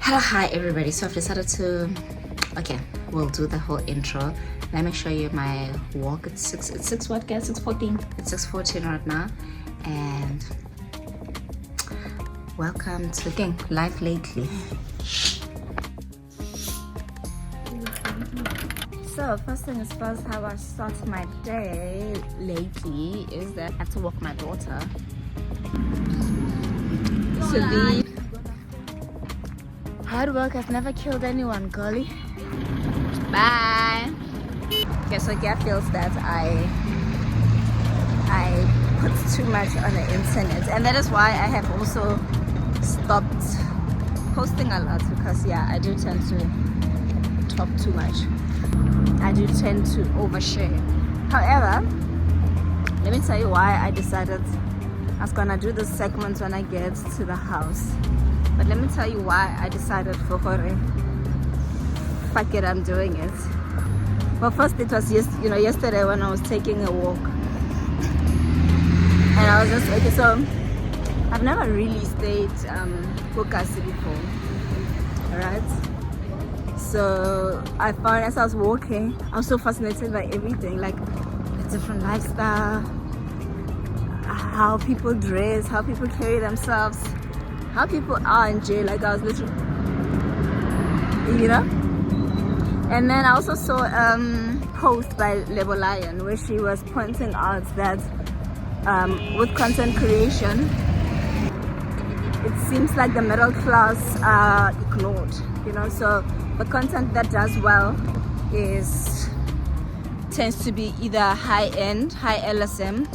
Hello, hi everybody. So I've decided to, okay, we'll do the whole intro. Let me show you my walk. It's 6 what guys? 6:14. It's 6:14 right now. And welcome to again life lately. So first thing is first, how I start my day lately is that I have to walk my daughter to the hard work has never killed anyone, girlie. Bye. Okay, so Gia feels that I put too much on the internet, and that is why I have also stopped posting a lot, because yeah, I do tend to talk too much. I do tend to overshare. However, let me tell you why I decided I was gonna do this segment when I get to the house. But let me tell you why I decided for Hore. Fuck it, I'm doing it. Well, first it was yesterday when I was taking a walk, and I was just okay. So I've never really stayed ekasi before, alright? So I found as I was walking, I was so fascinated by everything, like the different lifestyle, how people dress, how people carry themselves, how people are in jail. Like I was literally, And then I also saw a post by Lebo Lion where she was pointing out that with content creation, it seems like the middle class are ignored, so the content that does well tends to be either high-end, high LSM,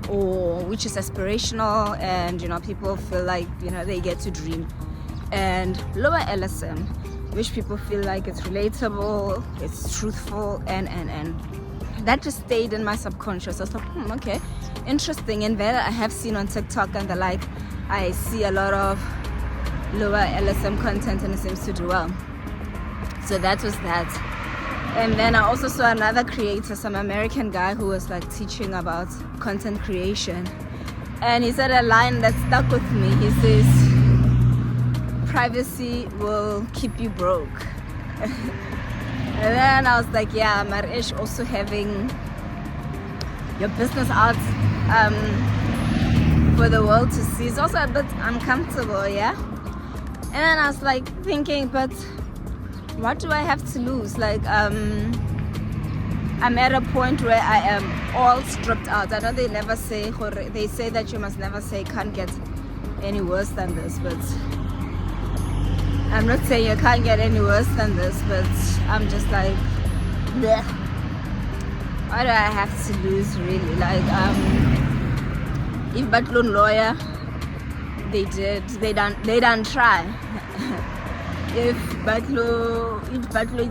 or which is aspirational, and people feel like they get to dream, and lower LSM, which people feel like it's relatable, it's truthful, and that just stayed in my subconscious. I was like, okay, interesting. And then I have seen on TikTok and the like, I see a lot of lower LSM content, and it seems to do well. So that was that. And then I also saw another creator, some American guy, who was like teaching about content creation, and he said a line that stuck with me. He says, privacy will keep you broke. And then I was like, yeah, Marish, also having your business out for the world to see is also a bit uncomfortable, yeah? And then I was like thinking, but what do I have to lose? Like, I'm at a point where I am all stripped out. I know they never say, they say that you must never say can't get any worse than this, but I'm not saying you can't get any worse than this, but I'm just like, bleh. What do I have to lose, really? Like, if Batlon lawyer, they done try. If Batlo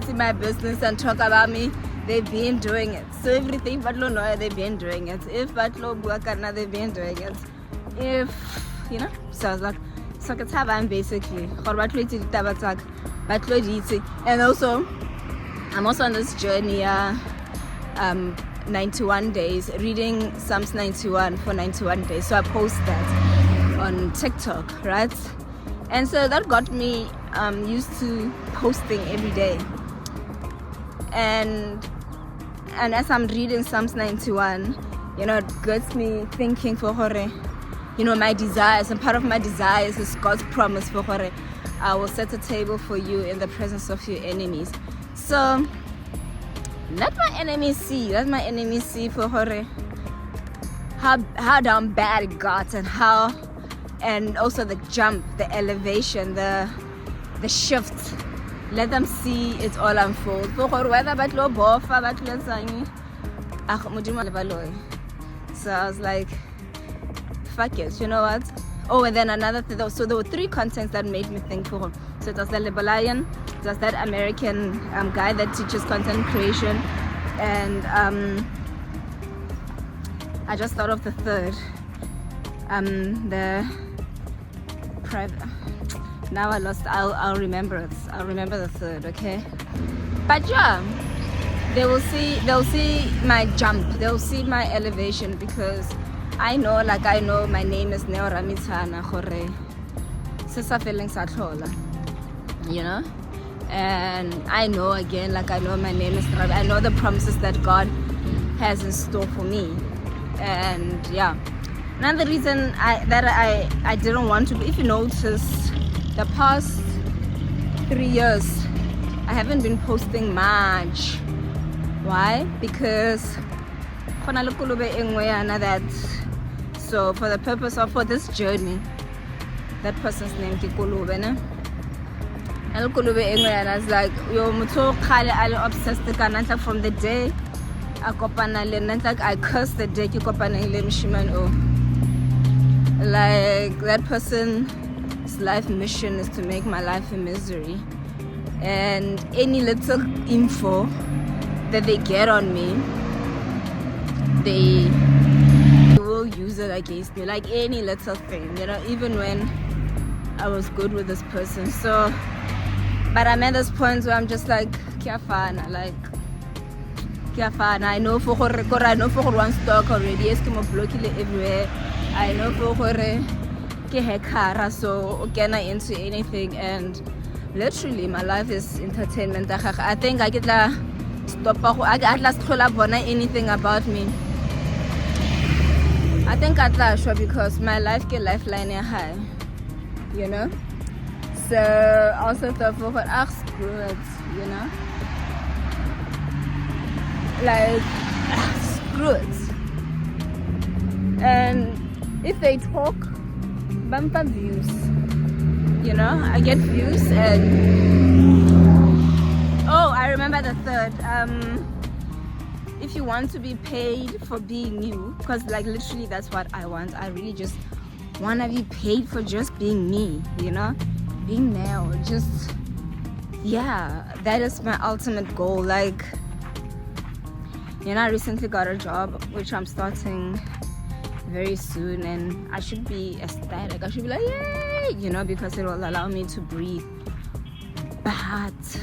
is in my business and talk about me, they've been doing it. So everything Batlo lawyer, they've been doing it. If Batlo Buakana, they've been doing it. If so I was like, so it's how I'm basically. And also, I'm also on this journey, 91 days, reading Psalms 91 for 91 days. So I post that on TikTok, right? And so that got me used to posting every day. And as I'm reading Psalms 91, it gets me thinking for Hore, my desires, and part of my desires is God's promise for Hore. I will set a table for you in the presence of your enemies. So let my enemies see for Hore how damn bad it got, and also the jump, the elevation, the shift. Let them see it all unfold. So I was like, fuck it, you know what? Oh, and then another thing, so there were 3 contents that made me think for. So it was the Liberian, it was that American guy that teaches content creation, and I just thought of the third, the private. Now I lost. I'll remember it. I'll remember the third, okay? But yeah, they'll see my jump. They'll see my elevation, because I know my name is Neo Ramitana Hore. Sesa feeling sa tlhola. you know. And I know, again, like I know my name is Rabi. I know the promises that God has in store for me. And yeah, another reason I didn't want to, if you notice, the past 3 years I haven't been posting much. Why? Because that, so for the purpose of, for this journey, that person's name is Kulube, ne? And I was like, yo, muto khale ali obsessed ka from the day I kopana le like I cursed the day ki kopana le mshiman o. Like that person's life mission is to make my life a misery, and any little info that they get on me, they will use it against me, like any little thing, you know, even when I was good with this person. So, but I'm at this point where I'm just like, kiafana, like, kiafana. I know for one stock already, yes, I'm blocking it everywhere. I know for ke hekara, so can I into anything, and literally my life is entertainment. I think I get la stop. I last anything about me. I think I'd sure because my life get lifeline high, you know. So also thought for screw it, you know. Like screw it. And if they talk, bumper views, you know, I get views. And oh, I remember the third. If you want to be paid for being you, because like literally that's what I want. I really just want to be paid for just being me, you know, being male. Just, yeah, that is my ultimate goal. Like, you know, I recently got a job which I'm starting very soon, and I should be ecstatic. I should be like, yay, you know, because it will allow me to breathe. But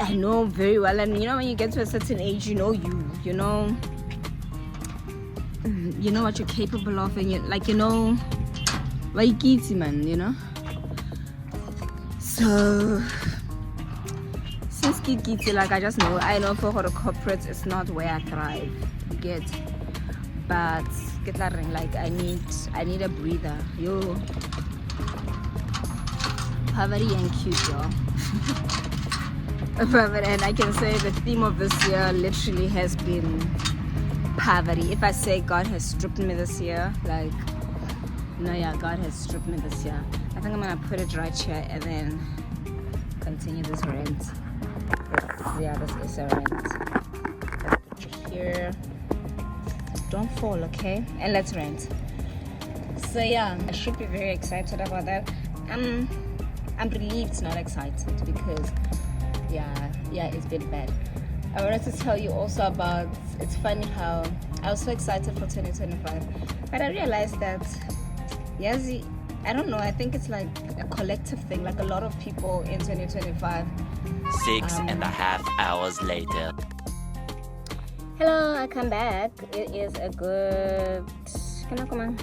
I know very well, and you know, when you get to a certain age, you know what you're capable of, and you like, you know, waikiti man, you know. So since kikiti, like I know for the corporate, it's not where I thrive. You get, but get that ring. Like I need a breather. Yo, poverty and cute, y'all. And I can say the theme of this year literally has been poverty. If I say God has stripped me this year, like, no, yeah, God has stripped me this year. I think I'm gonna put it right here and then continue this rant. This is a rant. Let's put it here. Don't fall, okay? And let's rant. So yeah, I should be very excited about that. I'm relieved, not excited, because yeah, it's been bad. I wanted to tell you also about, it's funny how I was so excited for 2025, but I realized that, yes, I don't know, I think it's like a collective thing, like a lot of people in 2025. 6.5 hours later. Hello, I come back. It is a good, come on.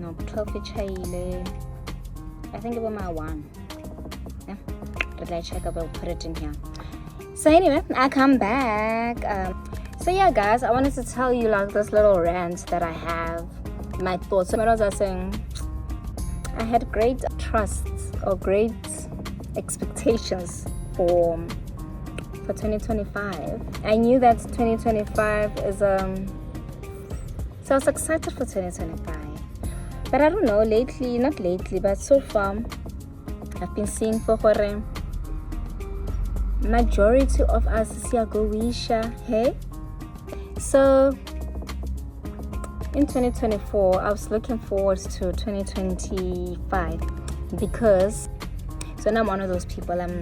No, 12 I think it was my one. Yeah, but I check, I will put it in here. So anyway, I come back. So yeah, guys, I wanted to tell you like this little rant that I have, my thoughts. So I was saying, I had great trust or great expectations for 2025. I knew that 2025 is so I was excited for 2025. But I don't know, not lately, but so far I've been seeing for majority of us siyagowisha, hey? So in 2024 I was looking forward to 2025 because I'm one of those people. I'm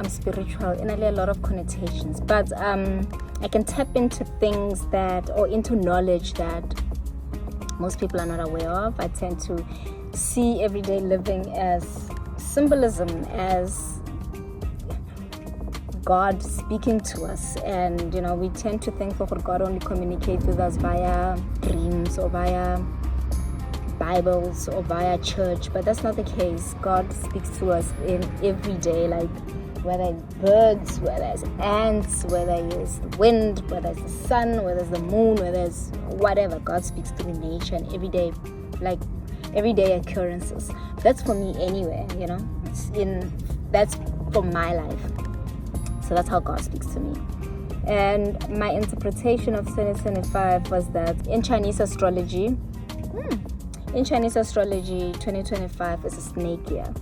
spiritual in a lot of connotations, but I can tap into things that, or into knowledge that most people are not aware of. I tend to see everyday living as symbolism, as God speaking to us, and you know, we tend to think that God only communicates with us via dreams or via Bibles or via church, but that's not the case. God speaks to us in every day, like whether it's birds, whether it's ants, whether it's the wind, whether it's the sun, whether it's the moon, whether it's whatever. God speaks through nature and everyday occurrences. That's for me anyway, that's for my life. So that's how God speaks to me. And my interpretation of 2025 was that in Chinese astrology, 2025 is a snake year.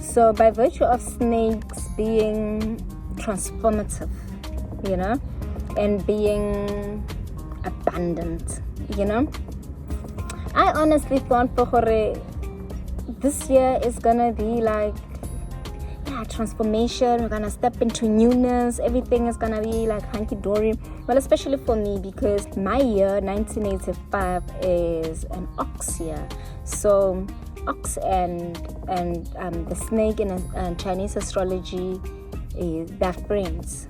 So by virtue of snakes being transformative, and being abundant, I honestly thought this year is gonna be like transformation. We're gonna step into newness. Everything is gonna be like hunky-dory. Well, especially for me, because my year 1985 is an ox year. So ox and the snake in Chinese astrology they're friends,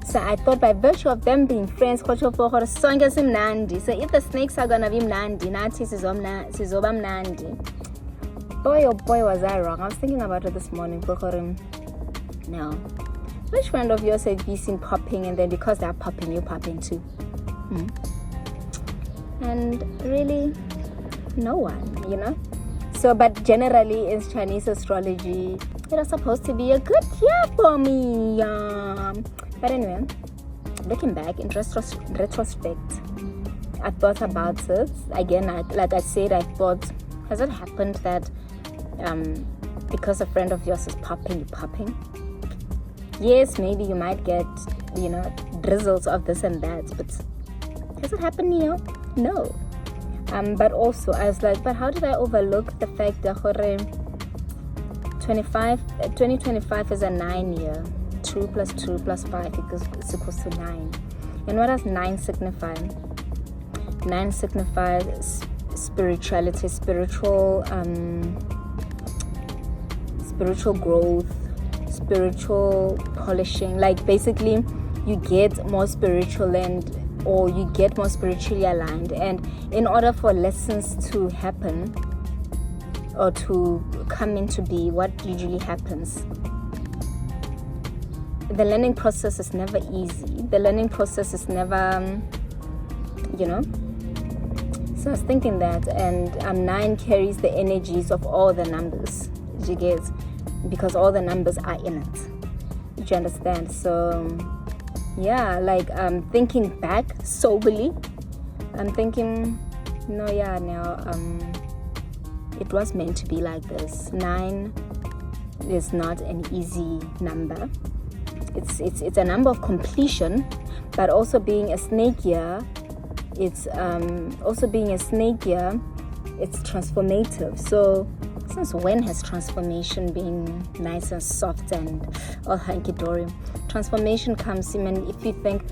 So I thought by virtue of them being friends, so if the snakes are gonna be mnandi, nathi sizoba mnandi. Boy, oh boy, was I wrong. I was thinking about it this morning. No. Which friend of yours have you seen popping, and then because they're popping, you're popping too? And really, no one, So, but generally, in Chinese astrology, it was supposed to be a good year for me. But anyway, looking back in retrospect, I thought about it. Again, like I said, I thought, has it happened that because a friend of yours is popping, you're popping? Yes, maybe you might get, drizzles of this and that, but has it happened to you? No. But also, I was like, but how did I overlook the fact that 2025 is a 9 year. 2 plus 2 plus 5 is equals to 9. And what does 9 signify? 9 signifies spirituality, spiritual growth, spiritual polishing. Like basically, you get more spiritual or you get more spiritually aligned. And in order for lessons to happen or to come into be, what usually happens? The learning process is never easy. The learning process is never, So I was thinking that, and 9 carries the energies of all the numbers, you get, because all the numbers are in it. Do you understand? So, yeah, like thinking back soberly, I'm thinking, it was meant to be like this. 9 is not an easy number. It's a number of completion, but also being a snake year. It's transformative. So since when has transformation been nice and soft and all hunky-dory? Transformation comes in if you think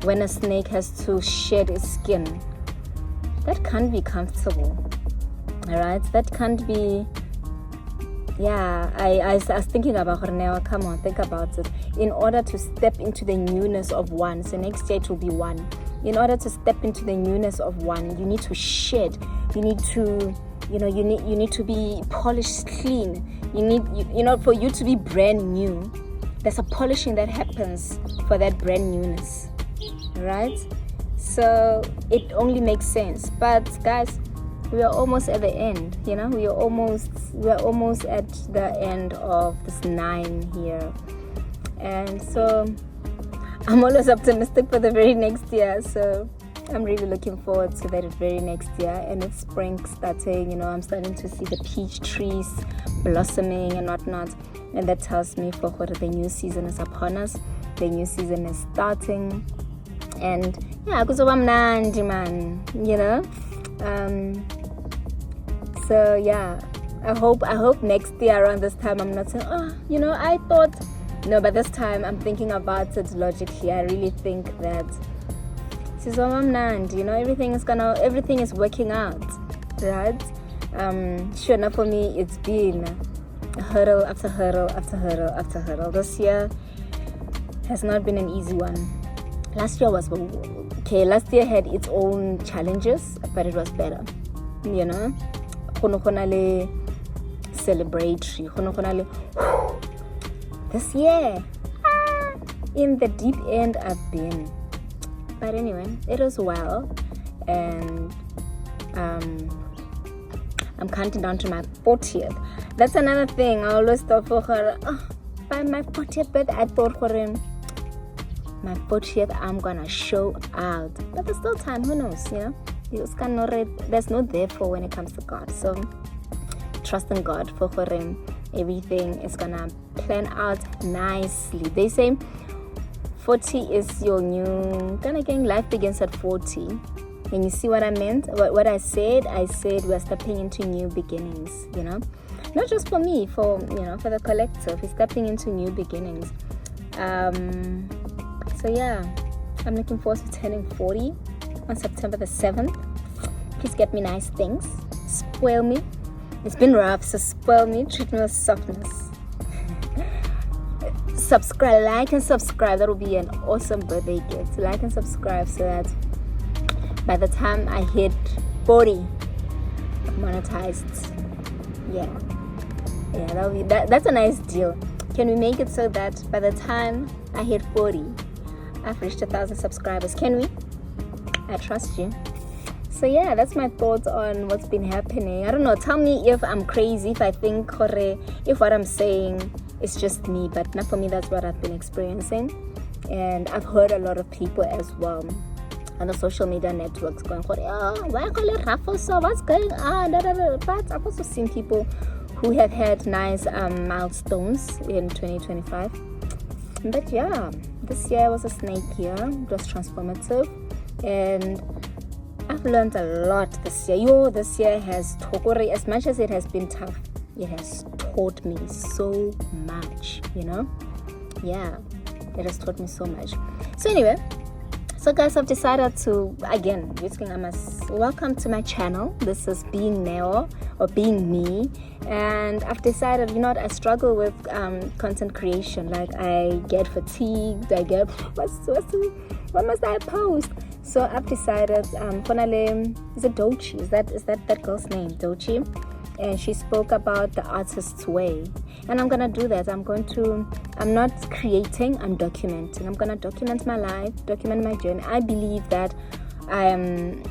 when a snake has to shed its skin, that can't be comfortable. Alright, that can't be. Yeah, I was thinking about her now. Come on, think about it. In order to step into the newness of one, so next year it will be 1. In order to step into the newness of 1, you need to shed. You need to, you need to be polished clean. You need, for you to be brand new. There's a polishing that happens for that brand newness, right? So it only makes sense. But guys, we are almost at the end, we are almost at the end of this 9 here. And so I'm always optimistic for the very next year, so I'm really looking forward to that very next year. And with spring starting, I'm starting to see the peach trees blossoming and whatnot, and that tells me for what the new season is upon us. The new season is starting, and yeah, kuzoba mnandi man, so yeah, I hope next year around this time I'm not saying, I thought, no, but this time I'm thinking about it logically. I really think that everything is working out, right? Sure enough, for me it's been hurdle after hurdle after hurdle after hurdle. This year has not been an easy one. Last year was okay. Last year had its own challenges, but it was better, celebratory. This year, in the deep end I've been. But anyway, it was well, and I'm counting down to my 40th. That's another thing. I always thought for her, by my 40th birthday, I thought for him, my 40th, I'm gonna show out. But there's still time, who knows, you know? There's no therefore when it comes to God. So trust in God for him. Everything is gonna plan out nicely. They say 40 is your new kind of thing. Life begins at 40. And you see what I meant? What I said we're stepping into new beginnings, you know? Not just for me, for the collective. We're stepping into new beginnings. So yeah, I'm looking forward to turning 40 on September the 7th. Please get me nice things. Spoil me. It's been rough, so spoil me. Treat me with softness. Subscribe, like and subscribe. That will be an awesome birthday gift. Like and subscribe so that by the time I hit 40, monetized. Yeah, that'll be that's a nice deal. Can we make it so that by the time I hit 40, I've reached 1,000 subscribers? Can we? I trust you. So yeah, that's my thoughts on what's been happening. I don't know, tell me if I'm crazy, if I think if what I'm saying is just me, but not for me. That's what I've been experiencing, and I've heard a lot of people as well on the social media networks going, why call it raffle? So what's going on? But I've also seen people who have had nice milestones in 2025. But yeah, this year was a snake year. It was transformative, and I've learned a lot this year. This year has taught, as much as it has been tough, it has taught me so much, you know? Yeah, it has taught me so much. So anyway, so guys, I've decided to, again, welcome to my channel. This is Being Neo, or Being Me. And I've decided, I struggle with content creation. Like, I get fatigued. I get, what must I post? So I've decided, is it Dochi? Is that girl's name, Dochi? And she spoke about the artist's way. And I'm going to do that. I'm not creating, I'm documenting. I'm going to document my life, document my journey. I believe that I am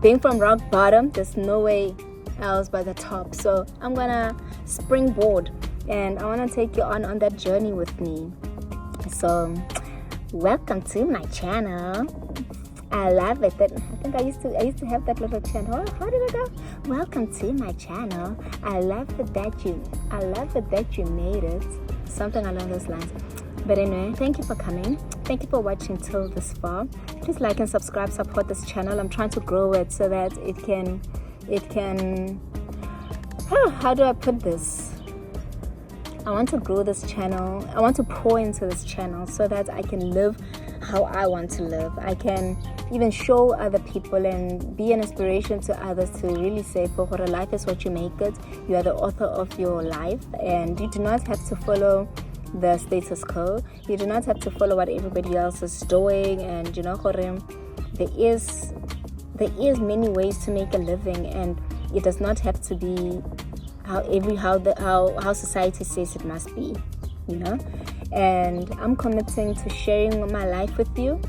being from rock bottom. There's no way else but the top. So I'm going to springboard, and I want to take you on that journey with me. So welcome to my channel. I love it. I think I used to have that little channel. How did it go? Welcome to my channel. I love it that you made it. Something along those lines. But anyway, thank you for coming. Thank you for watching till this far. Please like and subscribe, support this channel. I'm trying to grow it so that it can how do I put this? I want to grow this channel. I want to pour into this channel so that I can live how I want to live. I can even show other people and be an inspiration to others to really say, for life is what you make it. You are the author of your life, and you do not have to follow the status quo. You do not have to follow what everybody else is doing. And there is many ways to make a living, and it does not have to be how society says it must be, And I'm committing to sharing my life with you.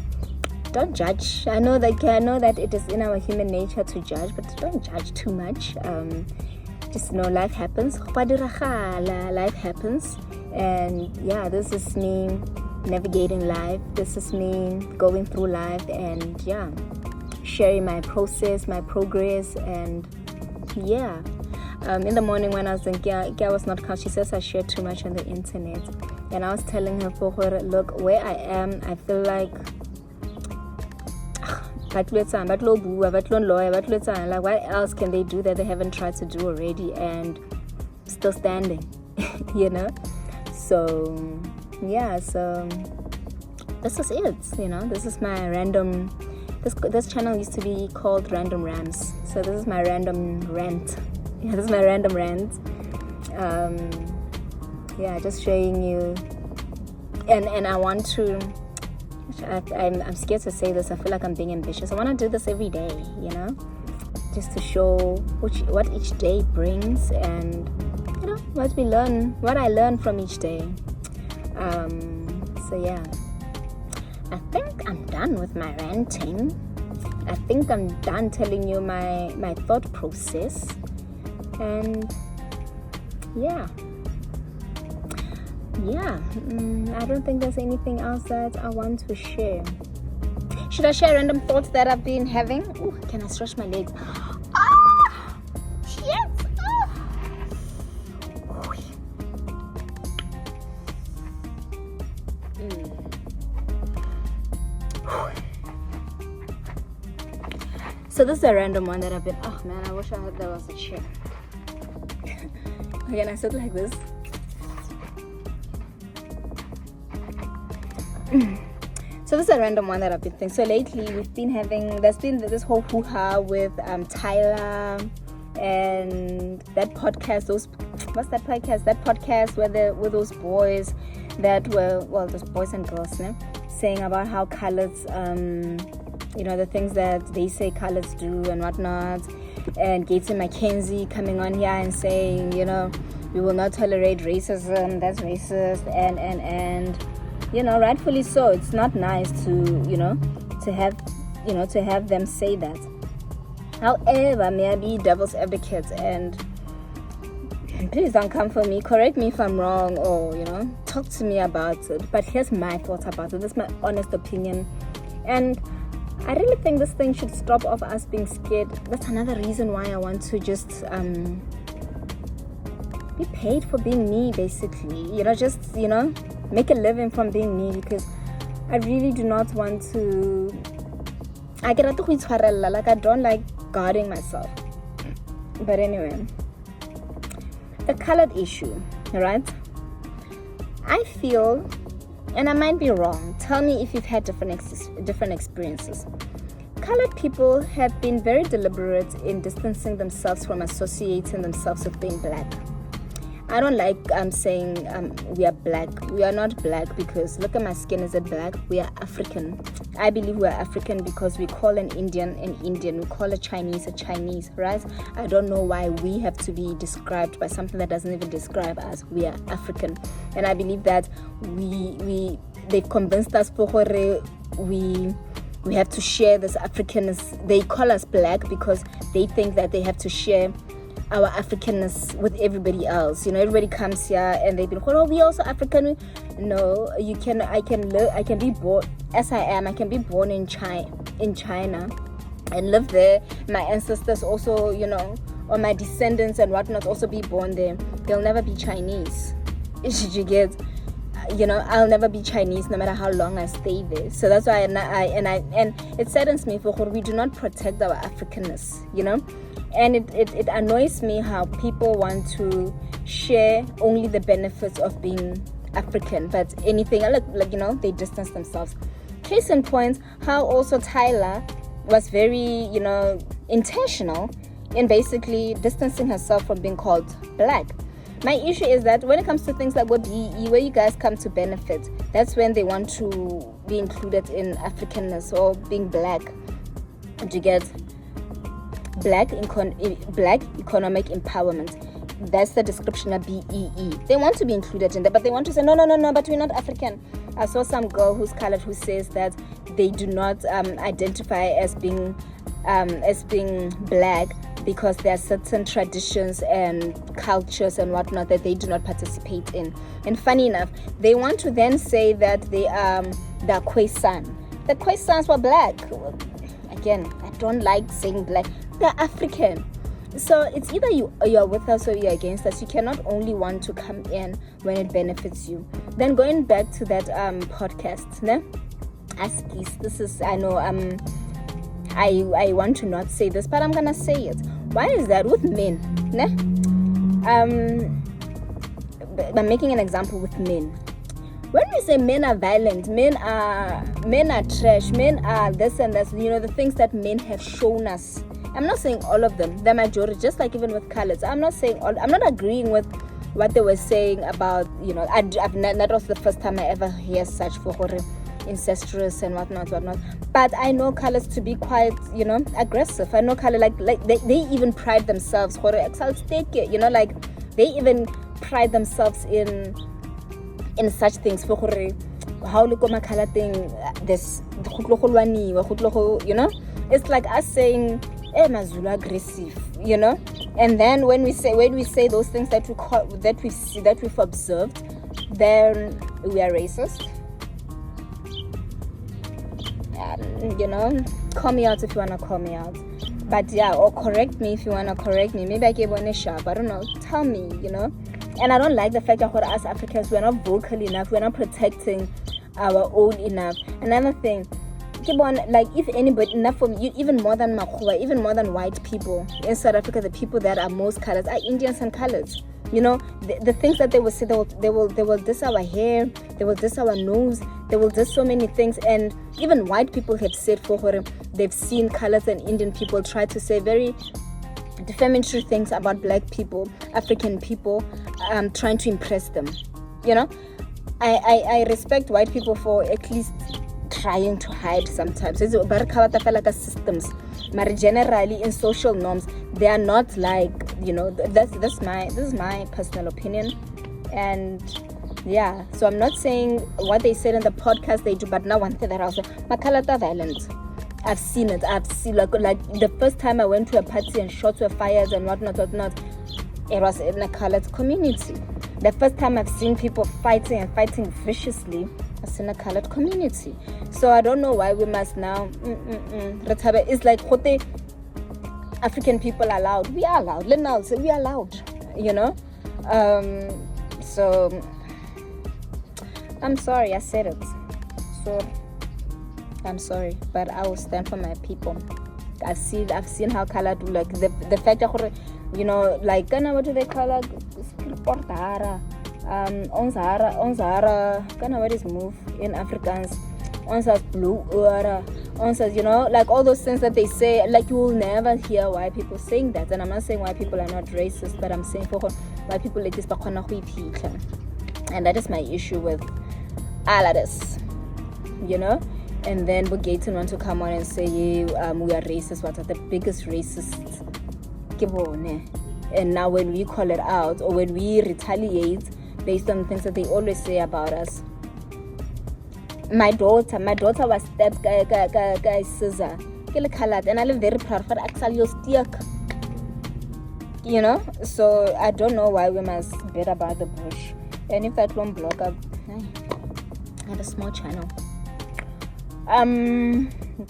Don't judge. I know that it is in our human nature to judge, but don't judge too much. Just know life happens. Life happens. And yeah, this is me navigating life. This is me going through life, and yeah, sharing my process, my progress, and yeah. In the morning when I was in Kia was not calm. She says I share too much on the internet, and I was telling her, look, where I am, I feel like like what else can they do that they haven't tried to do already and still standing, So yeah, so this is it, this is my random. This channel used to be called Random Rants, so this is my random rant. Yeah, this is my random rant. Just showing you, and I want to. I'm scared to say this. I feel like I'm being ambitious. I want to do this every day, just to show what each day brings, and what I learn from each day. So yeah, I think I'm done with my ranting. I think I'm done telling you my thought process, and yeah, I don't think there's anything else that I want to share. Should I share random thoughts that I've been having? Ooh, can I stretch my legs? Yes! So this is a random one that I've been, oh man, I wish I had, there was a chair. Can I sit like this? So this is a random one that I've been thinking. So lately there's been this whole hoo-ha with Tyler and that podcast, what's that podcast? That podcast where those boys that were, well, those boys and girls, saying about how Coloureds, the things that they say Coloureds do and whatnot, and Gates and Mackenzie coming on here and saying, we will not tolerate racism, that's racist, and rightfully so. It's not nice to have them say that. However, may I be devil's advocate, and please don't come for me, correct me if I'm wrong, or talk to me about it, but here's my thoughts about it. This is my honest opinion, and I really think this thing should stop of us being scared. That's another reason why I want to just be paid for being me, basically. Make a living from being me, because I really do not want to. I don't like guarding myself. But anyway, the colored issue, right? I feel, and I might be wrong, tell me if you've had different experiences. Colored people have been very deliberate in distancing themselves from associating themselves with being black. I don't like saying we are black. We are not black because look at my skin, is it black? We are African. I believe we are African because we call an Indian, we call a Chinese, right? I don't know why we have to be described by something that doesn't even describe us. We are African. And I believe that they've convinced us we have to share this Africanness. They call us black because they think that they have to share our Africanness with everybody else. Everybody comes here and they be like, oh, we also African. No, I can be born as I am. I can be born in China and live there. My ancestors also, or my descendants and whatnot also be born there. They'll never be Chinese. You get? I'll never be Chinese no matter how long I stay there. So that's why and it saddens me for we do not protect our Africanness, and it annoys me how people want to share only the benefits of being African, but anything they distance themselves. Case in point, how also Tyler was very intentional in basically distancing herself from being called black. My issue is that when it comes to things like what BE, where you guys come to benefit, that's when they want to be included in Africanness or being black. Do you get? Black economic empowerment. That's the description of BEE. They want to be included in that, but they want to say no, but we're not African. I saw some girl who's colored who says that they do not identify as being black because there are certain traditions and cultures and whatnot that they do not participate in. And funny enough, they want to then say that they are the Khoisan. The Khoisans were black. Again, I don't like saying black. They're African. So it's either you're with us or you're against us. You cannot only want to come in when it benefits you. Then going back to that podcast, Askies, this is, I know I want to not say this, but I'm gonna say it. Why is that with men? I'm making an example with men. When we say men are violent, men are trash, men are this and that, the things that men have shown us. I'm not saying all of them, the majority, just like even with Coloureds. I'm not saying all, I'm not agreeing with what they were saying about, that was the first time I ever hear such for incestuous and whatnot. But I know colors to be quite, aggressive. I know color like they even pride themselves, you know, like they even pride themselves in such things. How look my color thing, this, you know, it's like us saying, Mazulu aggressive, you know. And then when we say those things that we've observed, then we are racist. You know, call me out if you wanna call me out. But yeah, or correct me if you wanna correct me. Maybe I gave one a sharp. I don't know. Tell me, you know. And I don't like the fact that for us Africans, we're not vocal enough. We're not protecting our own enough. Another thing, like if anybody, enough from you, even more than Makhuwa, even more than white people in South Africa, the people that are most colors are Indians and Coloureds. You know, the things that they will say, they will diss our hair, they will diss our nose, they will diss so many things. And even white people have said they've seen Coloureds and Indian people try to say very defamatory things about black people, African people, trying to impress them. You know, I respect white people for at least trying to hide sometimes. It's like systems. But generally in social norms, they are not like, you know, this is my personal opinion. And yeah, so I'm not saying what they said in the podcast they do, but now one thing that I also, Makalata violence, I've seen it. I've seen like the first time I went to a party and shots were fired and whatnot, it was in a colored community. The first time I've seen people fighting viciously was in a colored community. So I don't know why we must now. It's like African people are loud. We are loud. We are loud. You know. So I'm sorry I said it. So I'm sorry, but I will stand for my people. I've seen how color do, like the fact that, you know, like what do they call it? Onzara, what is move in Afrikaans? Onzas blue onzas, you know, like all those things that they say, like you will never hear white people saying that. And I'm not saying white people are not racist, but I'm saying for white people like this, and that is my issue with all of this, you know. And then Bugaten want to come on and say, we are racist. What are the biggest racists? And now when we call it out or when we retaliate based on things that they always say about us. My daughter was stabbed by scissor. And I live very proud for Axel stick. You know? So I don't know why we must beat about the bush. And if that won't block up, I have a small channel.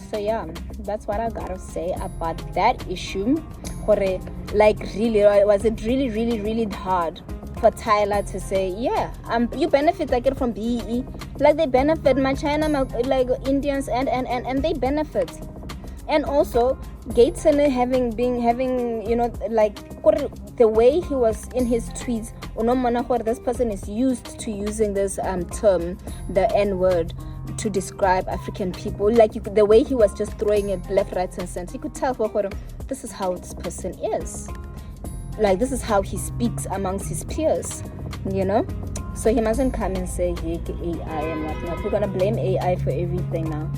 So yeah, that's what I gotta say about that issue. Like really, was it really hard for Tyler to say, yeah, you benefit like it from BEE, like they benefit my China, like Indians and they benefit. And also Gaten having you know, like the way he was in his tweets, this person is used to using this term, the N-word, to describe African people. Like the way he was just throwing it left, right, and center, you could tell this is how this person is. Like this is how he speaks amongst his peers, you know. So he mustn't come and say hey, AI and whatnot. We're gonna blame AI for everything now.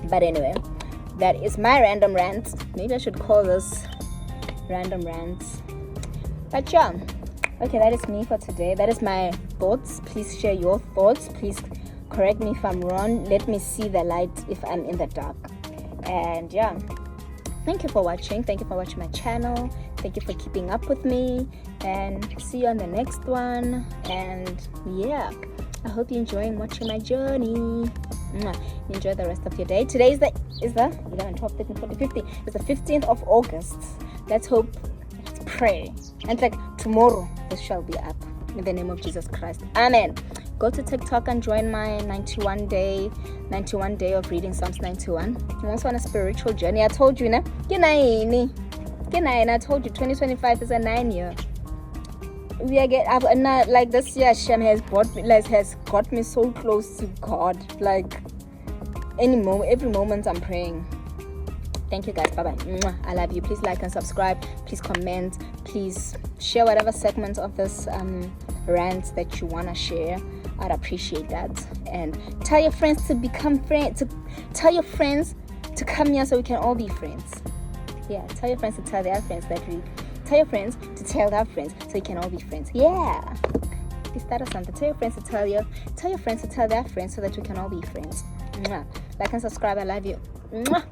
But anyway, that is my random rant. Maybe I should call this random rants. But yeah, okay, that is me for today. That is my thoughts. Please share your thoughts. Please correct me if I'm wrong. Let me see the light if I'm in the dark. And yeah, thank you for watching. Thank you for watching my channel. Thank you for keeping up with me. And see you on the next one. And yeah, I hope you're enjoying watching my journey. Enjoy the rest of your day. Today is the 11, 12, 13, 14, 15. It's the 15th of August. Let's hope, let's pray. And like tomorrow, this shall be up. In the name of Jesus Christ. Amen. Go to TikTok and join my 91 day of reading Psalms 91. I'm also on a spiritual journey. I told you, I told you 2025 is a 9 year. Like this year, Shem has got me so close to God. Like every moment I'm praying. Thank you guys. Bye bye. I love you. Please like and subscribe. Please comment. Please share whatever segment of this rant that you wanna share. I'd appreciate that. And tell your friends to become friends. Tell your friends to come here so we can all be friends. Yeah, tell your friends to tell their friends tell your friends to tell their friends so we can all be friends. Yeah. Is that or something? Tell your friends to tell your friends to tell their friends so that we can all be friends. Mwah. Like and subscribe. I love you. Mwah.